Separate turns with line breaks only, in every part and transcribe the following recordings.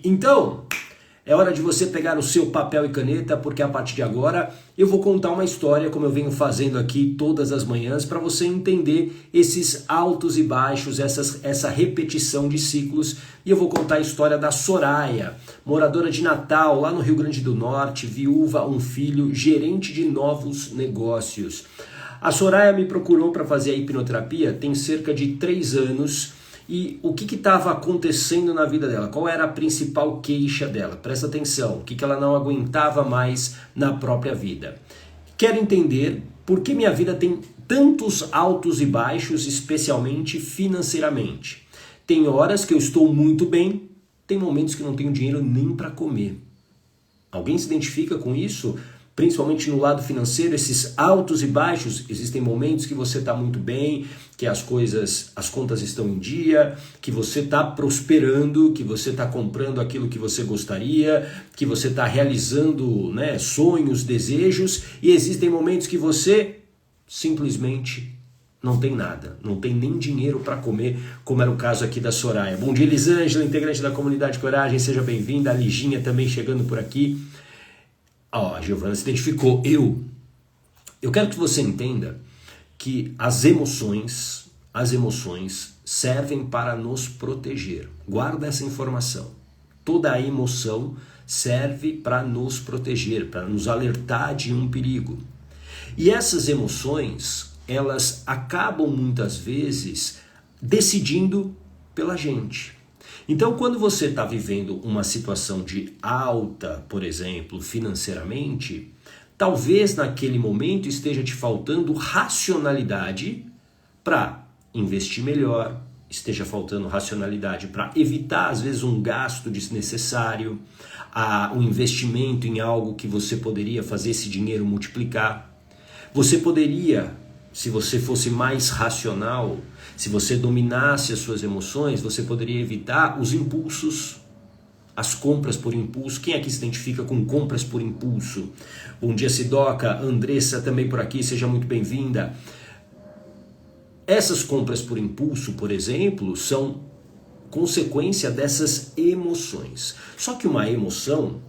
Então, é hora de você pegar o seu papel e caneta, porque a partir de agora eu vou contar uma história, como eu venho fazendo aqui todas as manhãs, para você entender esses altos e baixos, essa repetição de ciclos. E eu vou contar a história da Soraya, moradora de Natal, lá no Rio Grande do Norte, viúva, um filho, gerente de novos negócios. A Soraya me procurou para fazer a hipnoterapia tem cerca de 3 anos. E o que estava acontecendo na vida dela? Qual era a principal queixa dela? Presta atenção, o que ela não aguentava mais na própria vida. Quero entender por que minha vida tem tantos altos e baixos, especialmente financeiramente. Tem horas que eu estou muito bem, tem momentos que não tenho dinheiro nem para comer. Alguém se identifica com isso? Principalmente no lado financeiro, esses altos e baixos. Existem momentos que você está muito bem, que as contas estão em dia, que você está prosperando, que você está comprando aquilo que você gostaria, que você está realizando, sonhos, desejos, e existem momentos que você simplesmente não tem nada, não tem nem dinheiro para comer, como era o caso aqui da Soraya. Bom dia, Elisângela, integrante da comunidade Coragem, seja bem-vinda. A Liginha também chegando por aqui. A Giovana se identificou. Eu quero que você entenda que as emoções servem para nos proteger. Guarda essa informação. Toda a emoção serve para nos proteger, para nos alertar de um perigo. E essas emoções, elas acabam muitas vezes decidindo pela gente. Então, quando você está vivendo uma situação de alta, por exemplo, financeiramente, talvez naquele momento esteja te faltando racionalidade para investir melhor, esteja faltando racionalidade para evitar, às vezes, um gasto desnecessário, um investimento em algo que você poderia fazer esse dinheiro multiplicar. Você poderia, se você fosse mais racional, se você dominasse as suas emoções, você poderia evitar os impulsos, as compras por impulso. Quem aqui se identifica com compras por impulso? Bom dia, Sidoca, Andressa também por aqui, seja muito bem-vinda. Essas compras por impulso, por exemplo, são consequência dessas emoções. Só que uma emoção,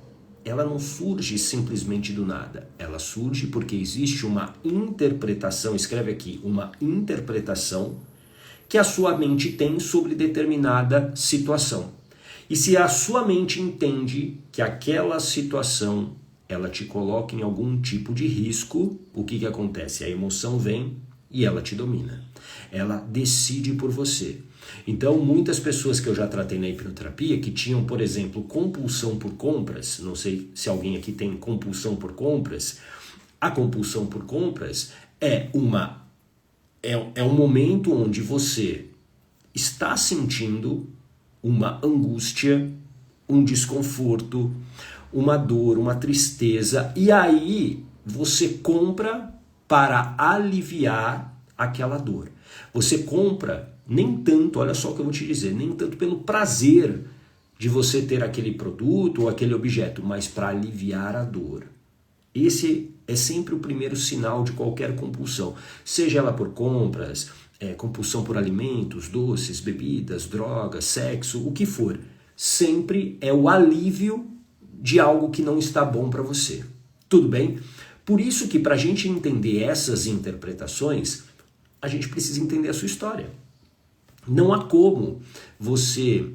ela não surge simplesmente do nada. Ela surge porque existe uma interpretação, escreve aqui, uma interpretação que a sua mente tem sobre determinada situação. E se a sua mente entende que aquela situação ela te coloca em algum tipo de risco, o que acontece? A emoção vem e ela te domina. Ela decide por você. Então, muitas pessoas que eu já tratei na hipnoterapia, que tinham, por exemplo, compulsão por compras, não sei se alguém aqui tem compulsão por compras, a compulsão por compras é um momento onde você está sentindo uma angústia, um desconforto, uma dor, uma tristeza, e aí você compra para aliviar aquela dor. Você compra nem tanto, olha só o que eu vou te dizer, nem tanto pelo prazer de você ter aquele produto ou aquele objeto, mas para aliviar a dor. Esse é sempre o primeiro sinal de qualquer compulsão, seja ela por compras, compulsão por alimentos, doces, bebidas, drogas, sexo, o que for. Sempre é o alívio de algo que não está bom para você. Tudo bem? Por isso que para a gente entender essas interpretações, a gente precisa entender a sua história. Não há como você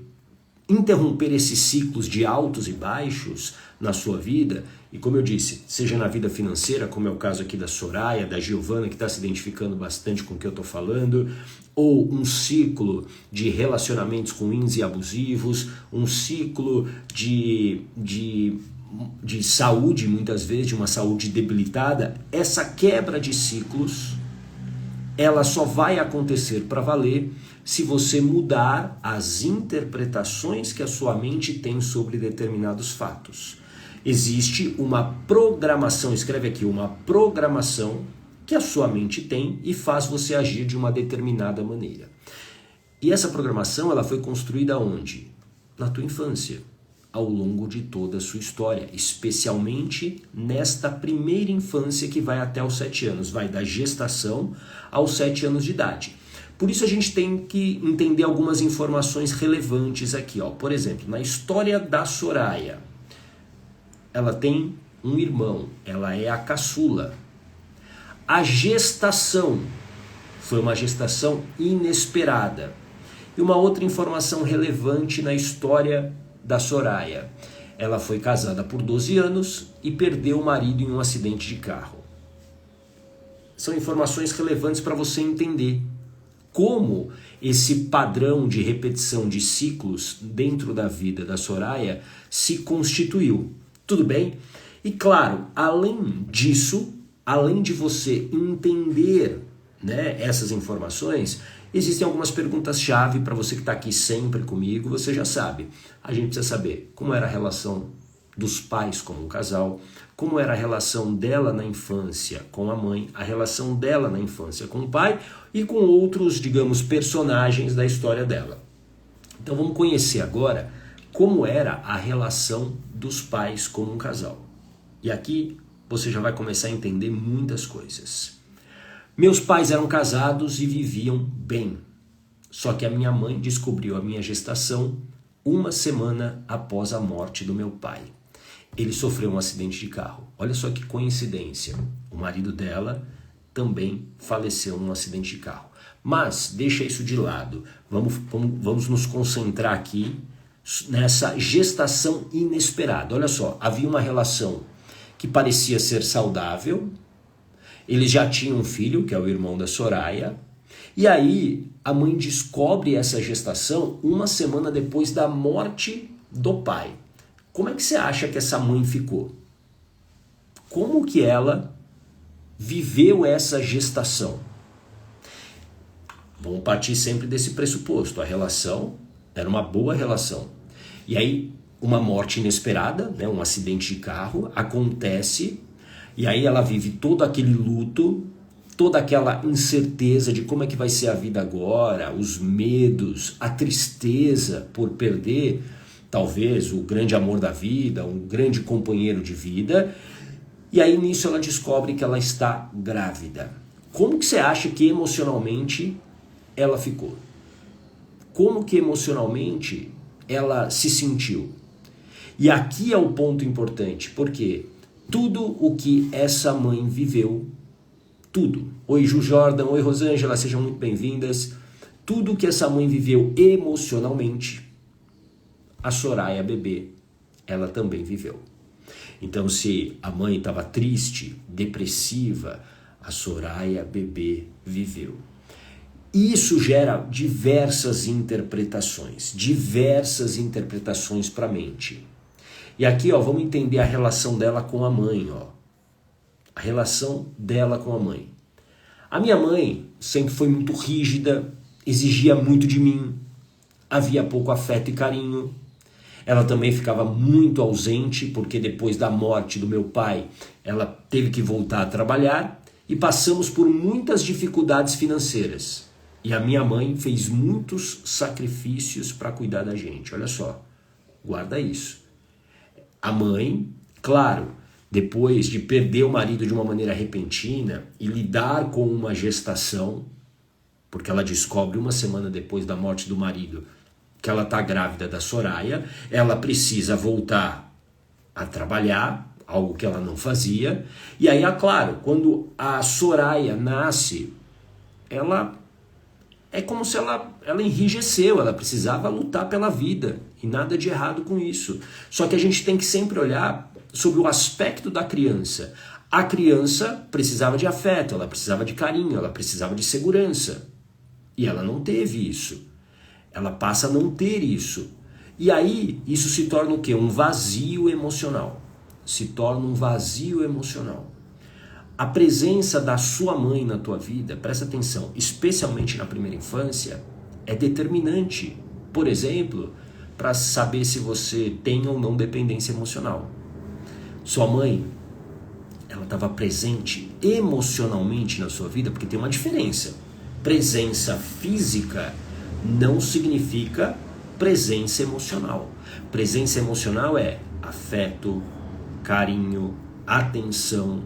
interromper esses ciclos de altos e baixos na sua vida, e como eu disse, seja na vida financeira, como é o caso aqui da Soraya, da Giovana, que está se identificando bastante com o que eu estou falando, ou um ciclo de relacionamentos ruins e abusivos, um ciclo de saúde, muitas vezes, de uma saúde debilitada, essa quebra de ciclos, ela só vai acontecer para valer se você mudar as interpretações que a sua mente tem sobre determinados fatos. Existe uma programação, escreve aqui, uma programação que a sua mente tem e faz você agir de uma determinada maneira. E essa programação, ela foi construída onde? Na tua infância, ao longo de toda a sua história, especialmente nesta primeira infância que vai até os 7 anos, vai da gestação aos 7 anos de idade. Por isso a gente tem que entender algumas informações relevantes aqui, ó. Por exemplo, na história da Soraya, ela tem um irmão, ela é a caçula. A gestação foi uma gestação inesperada. E uma outra informação relevante na história da Soraya, ela foi casada por 12 anos e perdeu o marido em um acidente de carro. São informações relevantes para você entender como esse padrão de repetição de ciclos dentro da vida da Soraya se constituiu. Tudo bem? E claro, além disso, além de você entender, né, essas informações, existem algumas perguntas-chave para você que está aqui sempre comigo, você já sabe. A gente precisa saber como era a relação dos pais como um casal, como era a relação dela na infância com a mãe, a relação dela na infância com o pai e com outros, digamos, personagens da história dela. Então vamos conhecer agora como era a relação dos pais como um casal. E aqui você já vai começar a entender muitas coisas. Meus pais eram casados e viviam bem. Só que a minha mãe descobriu a minha gestação uma semana após a morte do meu pai. Ele sofreu um acidente de carro. Olha só que coincidência. O marido dela também faleceu num acidente de carro. Mas deixa isso de lado. Vamos nos concentrar aqui nessa gestação inesperada. Olha só, havia uma relação que parecia ser saudável. Eles já tinham um filho, que é o irmão da Soraya. E aí a mãe descobre essa gestação uma semana depois da morte do pai. Como é que você acha que essa mãe ficou? Como que ela viveu essa gestação? Vamos partir sempre desse pressuposto. A relação era uma boa relação. E aí uma morte inesperada, né, um acidente de carro, acontece. E aí ela vive todo aquele luto, toda aquela incerteza de como é que vai ser a vida agora, os medos, a tristeza por perder talvez o grande amor da vida, um grande companheiro de vida. E aí nisso ela descobre que ela está grávida. Como que você acha que emocionalmente ela ficou? Como que emocionalmente ela se sentiu? E aqui é o ponto importante, porque tudo o que essa mãe viveu, tudo. Oi Ju Jordan, oi Rosângela, sejam muito bem-vindas. Tudo o que essa mãe viveu emocionalmente, a Soraya bebê, ela também viveu. Então se a mãe estava triste, depressiva, a Soraya bebê viveu. Isso gera diversas interpretações para a mente. E aqui, ó, vamos entender a relação dela com a mãe, ó. A relação dela com a mãe. A minha mãe sempre foi muito rígida, exigia muito de mim, havia pouco afeto e carinho. Ela também ficava muito ausente, porque depois da morte do meu pai, ela teve que voltar a trabalhar e passamos por muitas dificuldades financeiras. E a minha mãe fez muitos sacrifícios para cuidar da gente. Olha só, guarda isso. A mãe, claro, depois de perder o marido de uma maneira repentina e lidar com uma gestação, porque ela descobre uma semana depois da morte do marido que ela está grávida da Soraya, ela precisa voltar a trabalhar, algo que ela não fazia. E aí, é claro, quando a Soraya nasce, ela é como se ela enrijeceu, ela precisava lutar pela vida, e nada de errado com isso. Só que a gente tem que sempre olhar sobre o aspecto da criança. A criança precisava de afeto, ela precisava de carinho, ela precisava de segurança. E ela não teve isso. Ela passa a não ter isso. E aí, isso se torna o quê? Um vazio emocional. Se torna um vazio emocional. A presença da sua mãe na tua vida, presta atenção, especialmente na primeira infância, é determinante. Por exemplo, para saber se você tem ou não dependência emocional. Sua mãe, ela estava presente emocionalmente na sua vida, porque tem uma diferença. Presença física não significa presença emocional. Presença emocional é afeto, carinho, atenção.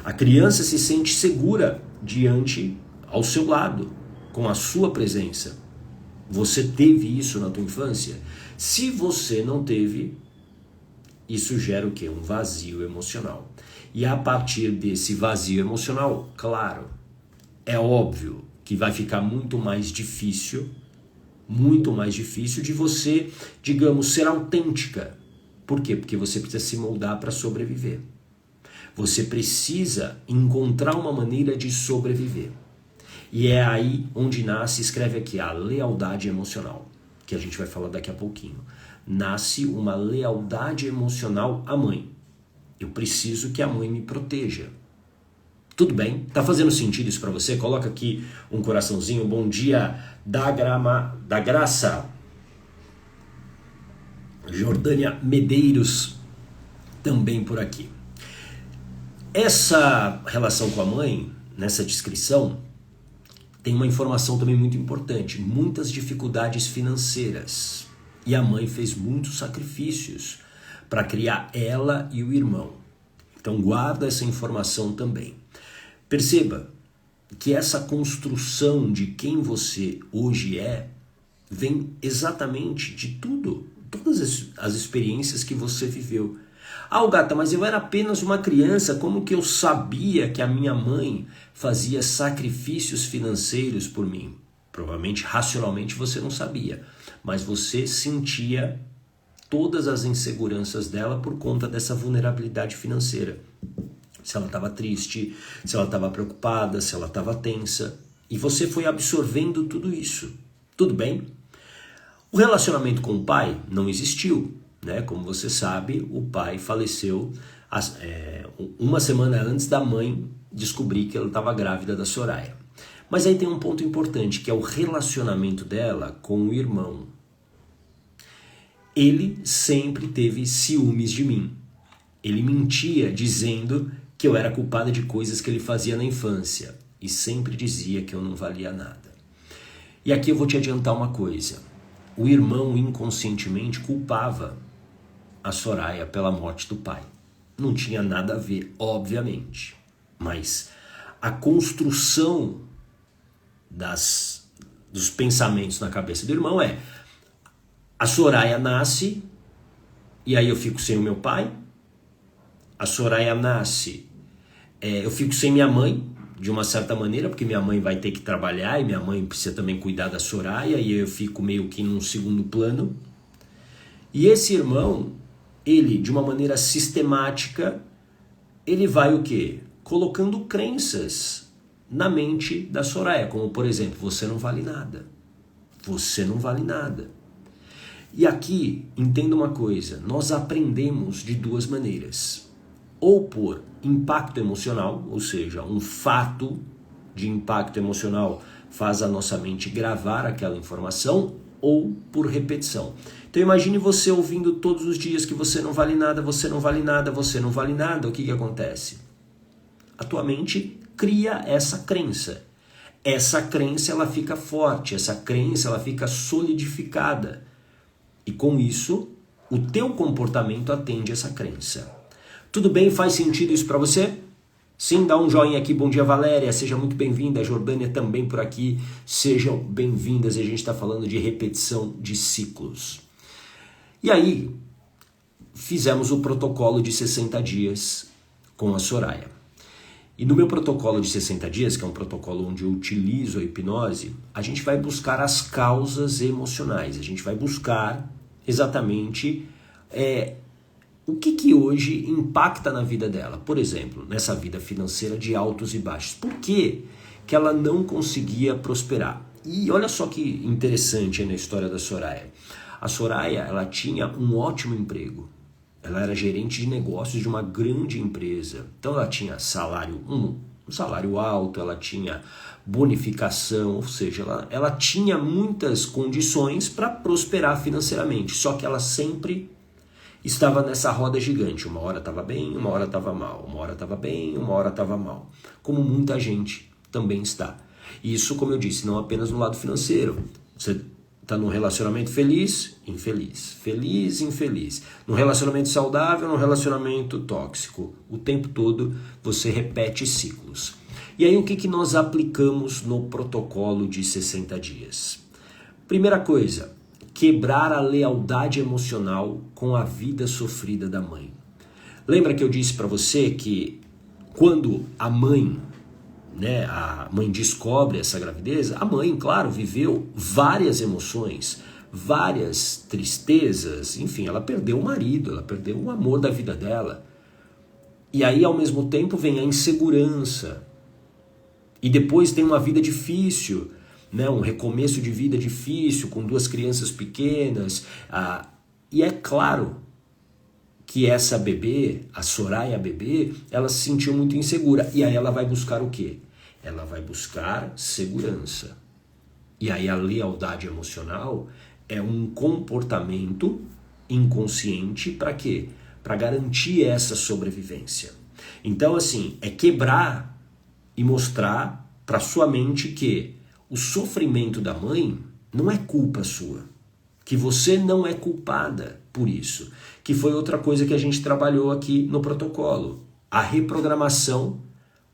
A criança se sente segura diante ao seu lado. com a sua presença. Você teve isso na tua infância? Se você não teve, isso gera o quê? Um vazio emocional. E a partir desse vazio emocional, claro, é óbvio que vai ficar muito mais difícil de você, digamos, ser autêntica. Por quê? Porque você precisa se moldar para sobreviver. Você precisa encontrar uma maneira de sobreviver. E é aí onde nasce, escreve aqui, a lealdade emocional, que a gente vai falar daqui a pouquinho. Nasce uma lealdade emocional à mãe. Eu preciso que a mãe me proteja. Tudo bem? Tá fazendo sentido isso para você? Coloca aqui um coraçãozinho. Bom dia da graça. Jordânia Medeiros também por aqui. Essa relação com a mãe, nessa descrição, tem uma informação também muito importante. Muitas dificuldades financeiras. E a mãe fez muitos sacrifícios para criar ela e o irmão. Então guarda essa informação também. Perceba que essa construção de quem você hoje é vem exatamente de tudo, todas as experiências que você viveu. Ah, Gata, mas eu era apenas uma criança, como que eu sabia que a minha mãe fazia sacrifícios financeiros por mim? Provavelmente, racionalmente, você não sabia, mas você sentia todas as inseguranças dela por conta dessa vulnerabilidade financeira. Se ela estava triste, se ela estava preocupada, se ela estava tensa. E você foi absorvendo tudo isso. Tudo bem? O relacionamento com o pai não existiu, né? Como você sabe, o pai faleceu uma semana antes da mãe descobrir que ela estava grávida da Soraya. Mas aí tem um ponto importante, que é o relacionamento dela com o irmão. Ele sempre teve ciúmes de mim. Ele mentia dizendo que eu era culpada de coisas que ele fazia na infância e sempre dizia que eu não valia nada. E aqui eu vou te adiantar uma coisa. O irmão inconscientemente culpava a Soraya pela morte do pai. Não tinha nada a ver, obviamente. Mas a construção dos pensamentos na cabeça do irmão é: a Soraya nasce e aí eu fico sem o meu pai. A Soraya nasce, eu fico sem minha mãe, de uma certa maneira, porque minha mãe vai ter que trabalhar e minha mãe precisa também cuidar da Soraya, e eu fico meio que num segundo plano. E esse irmão, ele, de uma maneira sistemática, ele vai o quê? Colocando crenças na mente da Soraya, como por exemplo, você não vale nada. Você não vale nada. E aqui, entenda uma coisa, nós aprendemos de duas maneiras. Ou por impacto emocional, ou seja, um fato de impacto emocional faz a nossa mente gravar aquela informação, ou por repetição. Então imagine você ouvindo todos os dias que você não vale nada, você não vale nada, você não vale nada. O que acontece? A tua mente cria essa crença. Essa crença ela fica forte, essa crença ela fica solidificada. E com isso, o teu comportamento atende essa crença. Tudo bem? Faz sentido isso para você? Sim, dá um joinha aqui. Bom dia, Valéria. Seja muito bem-vinda. A Jordânia também por aqui. Sejam bem-vindas. A gente está falando de repetição de ciclos. E aí, fizemos o protocolo de 60 dias com a Soraya. E no meu protocolo de 60 dias, que é um protocolo onde eu utilizo a hipnose, a gente vai buscar as causas emocionais. A gente vai buscar exatamente o que hoje impacta na vida dela. Por exemplo, nessa vida financeira de altos e baixos. Por que ela não conseguia prosperar? E olha só que interessante aí na história da Soraya. A Soraya, ela tinha um ótimo emprego. Ela era gerente de negócios de uma grande empresa. Então ela tinha salário, um salário alto, ela tinha bonificação, ou seja, ela tinha muitas condições para prosperar financeiramente. Só que ela sempre estava nessa roda gigante. Uma hora estava bem, uma hora estava mal. Uma hora estava bem, uma hora estava mal. Como muita gente também está. Isso, como eu disse, não apenas no lado financeiro. Você está num relacionamento feliz, infeliz. Feliz, infeliz. Num relacionamento saudável, num relacionamento tóxico. O tempo todo você repete ciclos. E aí o que nós aplicamos no protocolo de 60 dias? Primeira coisa, quebrar a lealdade emocional com a vida sofrida da mãe. Lembra que eu disse para você que quando a mãe descobre essa gravidez, a mãe, claro, viveu várias emoções, várias tristezas, enfim, ela perdeu o marido, ela perdeu o amor da vida dela. E aí, ao mesmo tempo, vem a insegurança. E depois tem uma vida difícil, né? Um recomeço de vida difícil, com 2 crianças pequenas. E é claro que essa bebê, a Soraya bebê, ela se sentiu muito insegura. E aí ela vai buscar o quê? Ela vai buscar segurança. E aí a lealdade emocional é um comportamento inconsciente para quê? Para garantir essa sobrevivência. Então, assim, é quebrar e mostrar para sua mente que o sofrimento da mãe não é culpa sua, que você não é culpada por isso, que foi outra coisa que a gente trabalhou aqui no protocolo, a reprogramação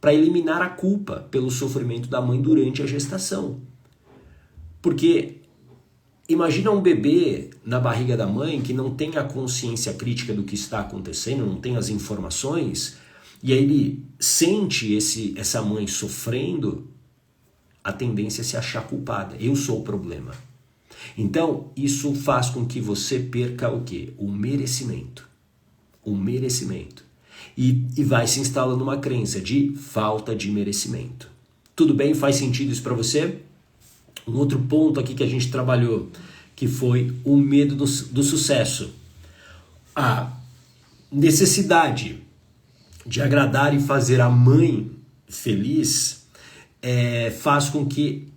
para eliminar a culpa pelo sofrimento da mãe durante a gestação. Porque imagina um bebê na barriga da mãe que não tem a consciência crítica do que está acontecendo, não tem as informações, e aí ele sente essa mãe sofrendo, a tendência é se achar culpada. Eu sou o problema. Então, isso faz com que você perca o quê? O merecimento. O merecimento. E vai se instalando uma crença de falta de merecimento. Tudo bem? Faz sentido isso para você? Um outro ponto aqui que a gente trabalhou, que foi o medo do sucesso. A necessidade de agradar e fazer a mãe feliz faz com que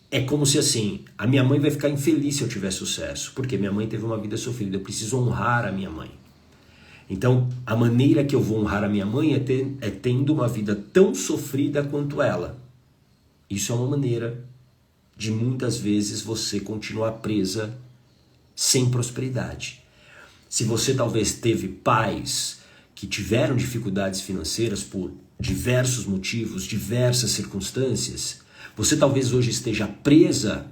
é como se assim, a minha mãe vai ficar infeliz se eu tiver sucesso, porque minha mãe teve uma vida sofrida, eu preciso honrar a minha mãe. Então, a maneira que eu vou honrar a minha mãe é tendo uma vida tão sofrida quanto ela. Isso é uma maneira de muitas vezes você continuar presa sem prosperidade. Se você talvez teve pais que tiveram dificuldades financeiras por diversos motivos, diversas circunstâncias, você talvez hoje esteja presa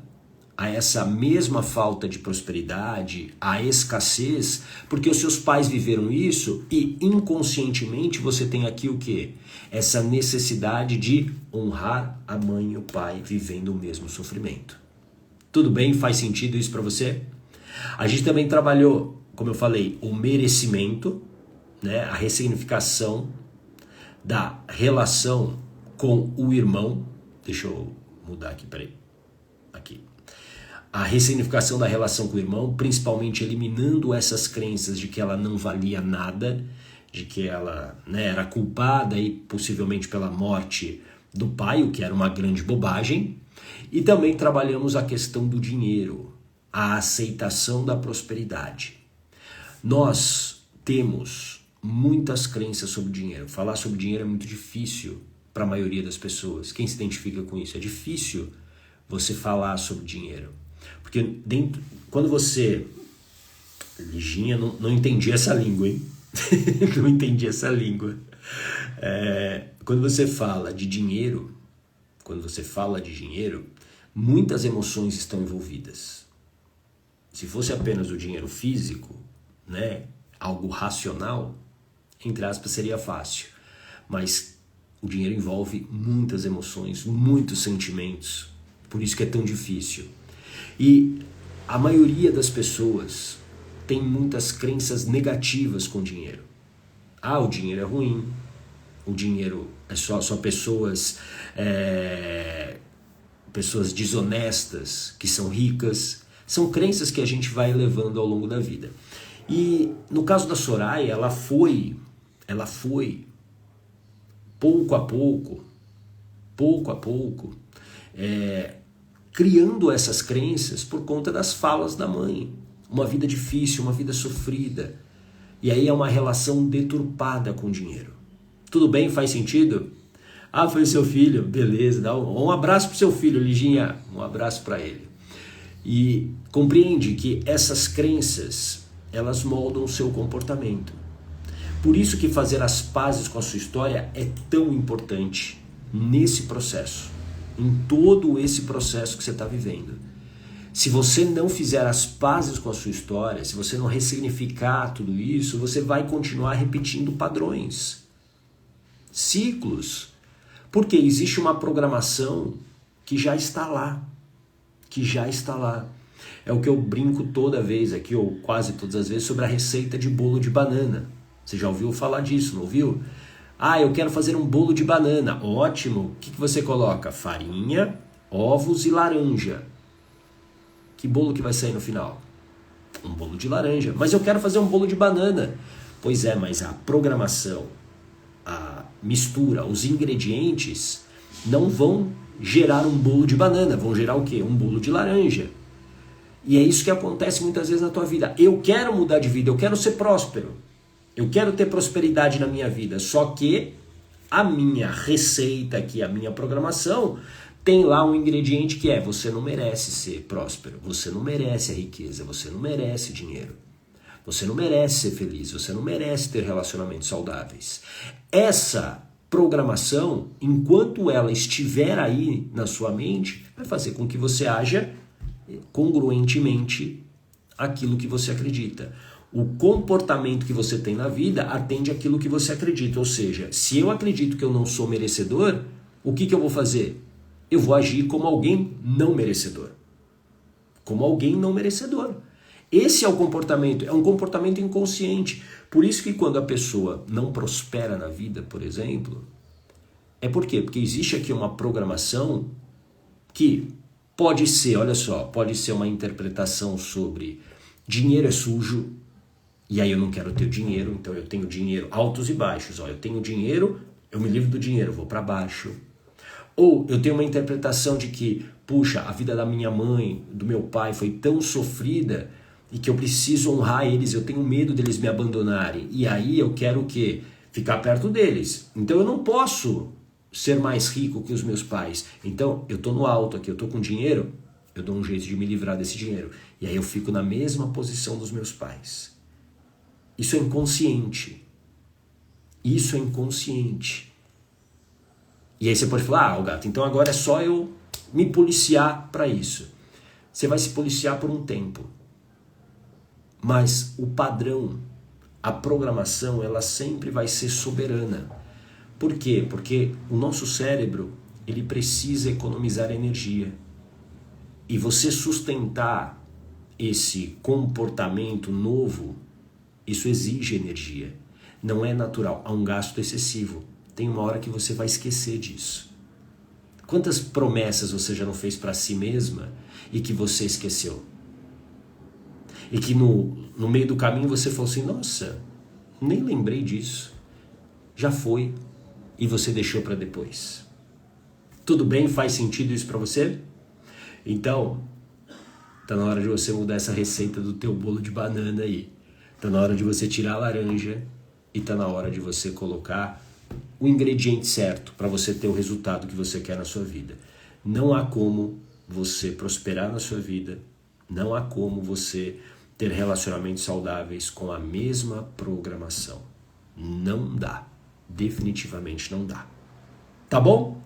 a essa mesma falta de prosperidade, a escassez, porque os seus pais viveram isso e inconscientemente você tem aqui o quê? Essa necessidade de honrar a mãe e o pai vivendo o mesmo sofrimento. Tudo bem? Faz sentido isso para você? A gente também trabalhou, como eu falei, o merecimento, né? A ressignificação da relação com o irmão. Deixa eu mudar aqui, peraí. Aqui. A ressignificação da relação com o irmão, principalmente eliminando essas crenças de que ela não valia nada, de que ela, né, era culpada e possivelmente pela morte do pai, o que era uma grande bobagem. E também trabalhamos a questão do dinheiro, a aceitação da prosperidade. Nós temos muitas crenças sobre dinheiro. Falar sobre dinheiro é muito difícil para a maioria das pessoas. Quem se identifica com isso? É difícil você falar sobre dinheiro. Porque quando você... Liginha, não entendi essa língua, hein? Não entendi essa língua. Quando você fala de dinheiro, muitas emoções estão envolvidas. Se fosse apenas o dinheiro físico, né, algo racional, entre aspas, seria fácil. Mas o dinheiro envolve muitas emoções, muitos sentimentos. Por isso que é tão difícil. E a maioria das pessoas tem muitas crenças negativas com o dinheiro. O dinheiro é ruim, o dinheiro é só pessoas desonestas que são ricas. São crenças que a gente vai levando ao longo da vida. E no caso da Soraya, ela foi pouco a pouco, criando essas crenças por conta das falas da mãe. Uma vida difícil, uma vida sofrida. E aí é uma relação deturpada com o dinheiro. Tudo bem? Faz sentido? Foi o seu filho? Beleza, dá um abraço pro seu filho, Liginha. Um abraço para ele. E compreende que essas crenças, elas moldam o seu comportamento. Por isso que fazer as pazes com a sua história é tão importante. nesse processo, em todo esse processo que você está vivendo. Se você não fizer as pazes com a sua história, se você não ressignificar tudo isso, você vai continuar repetindo padrões, ciclos, porque existe uma programação que já está lá, É o que eu brinco toda vez aqui, ou quase todas as vezes, sobre a receita de bolo de banana. Você já ouviu falar disso, não ouviu? Ah, eu quero fazer um bolo de banana. Ótimo. O que você coloca? Farinha, ovos e laranja. Que bolo que vai sair no final? Um bolo de laranja. Mas eu quero fazer um bolo de banana. Pois é, mas a programação, a mistura, os ingredientes não vão gerar um bolo de banana. Vão gerar o quê? Um bolo de laranja. E é isso que acontece muitas vezes na tua vida. Eu quero mudar de vida, eu quero ser próspero. Eu quero ter prosperidade na minha vida. Só que a minha receita aqui, a minha programação, tem lá um ingrediente que é: você não merece ser próspero, você não merece a riqueza, você não merece dinheiro, você não merece ser feliz, você não merece ter relacionamentos saudáveis. Essa programação, enquanto ela estiver aí na sua mente, vai fazer com que você haja congruentemente aquilo que você acredita. O comportamento que você tem na vida atende àquilo que você acredita. Ou seja, se eu acredito que eu não sou merecedor, o que eu vou fazer? Eu vou agir como alguém não merecedor. Como alguém não merecedor. Esse é o comportamento, é um comportamento inconsciente. Por isso que quando a pessoa não prospera na vida, por exemplo, é por quê? Porque existe aqui uma programação que pode ser, olha só, pode ser uma interpretação sobre dinheiro é sujo, e aí eu não quero ter dinheiro, então eu tenho dinheiro, altos e baixos. Eu tenho dinheiro, eu me livro do dinheiro, vou para baixo. Ou eu tenho uma interpretação de que, puxa, a vida da minha mãe, do meu pai foi tão sofrida e que eu preciso honrar eles, eu tenho medo deles me abandonarem. E aí eu quero o quê? Ficar perto deles. Então eu não posso ser mais rico que os meus pais. Então eu tô no alto aqui, eu tô com dinheiro, eu dou um jeito de me livrar desse dinheiro. E aí eu fico na mesma posição dos meus pais. Isso é inconsciente. Isso é inconsciente. E aí você pode falar: ah, gato, então agora é só eu me policiar para isso. Você vai se policiar por um tempo. Mas o padrão, a programação, ela sempre vai ser soberana. Por quê? Porque o nosso cérebro, ele precisa economizar energia. E você sustentar esse comportamento novo, isso exige energia. Não é natural, há um gasto excessivo. Tem uma hora que você vai esquecer disso. Quantas promessas você já não fez para si mesma e que você esqueceu? E que no meio do caminho você falou assim: nossa, nem lembrei disso. Já foi. E você deixou para depois. Tudo bem? Faz sentido isso para você? Então, tá na hora de você mudar essa receita do teu bolo de banana aí. Tá na hora de você tirar a laranja e tá na hora de você colocar o ingrediente certo para você ter o resultado que você quer na sua vida. Não há como você prosperar na sua vida, não há como você ter relacionamentos saudáveis com a mesma programação. Não dá. Definitivamente não dá. Tá bom?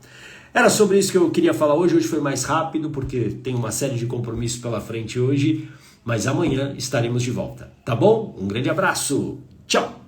Era sobre isso que eu queria falar hoje. Hoje foi mais rápido porque tem uma série de compromissos pela frente hoje, mas amanhã estaremos de volta. Tá bom? Um grande abraço. Tchau!